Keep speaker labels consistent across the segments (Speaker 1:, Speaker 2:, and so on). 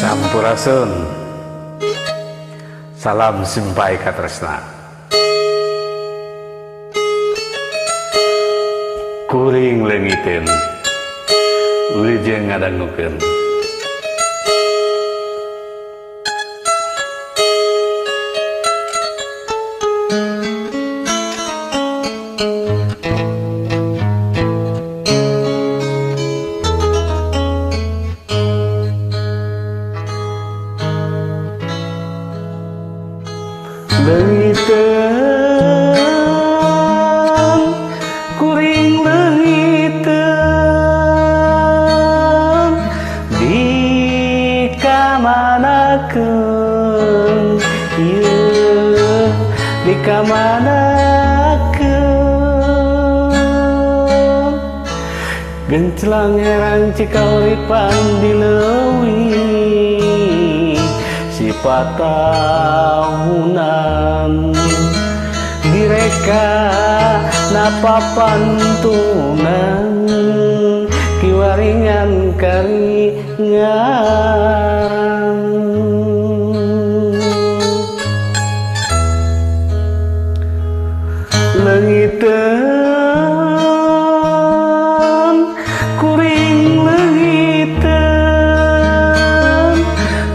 Speaker 1: Sampurasun. Salam simpai katresna. Kuring leungiteun, wilujeng ngadangukeun. Leungiteun, kuring leungiteun, dikamanakeun, ieu dikamanakeun, genclang herang cikauripan di leuwih patahunan direka napapantunan kiwaringan karingan leungiteun kuring leungiteun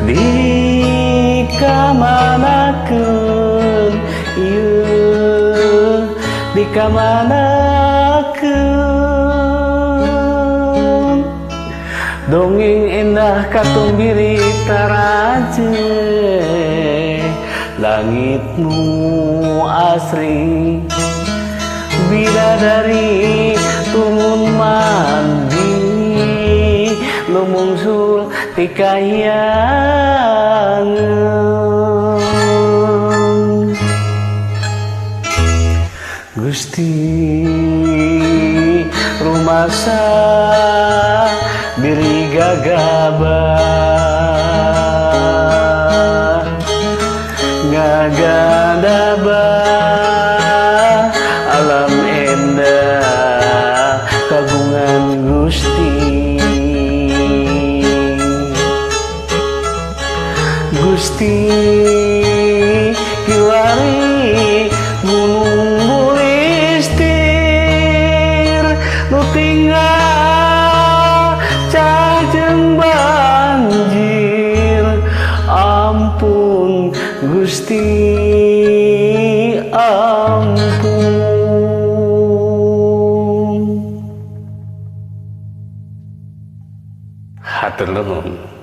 Speaker 1: dikamanakeun ieu dikamanakeun dongeng endah katumbiri taraje langit nu asri bidadari tumun mandi lumungsul ti kahyangan Gusti rumasa diri gagabah ngagadabah alam endah kagungan Gusti Gusti kiwari gunung bulistir nu tinggal cajeng banjir ampun Gusti ampun hatur nuhun.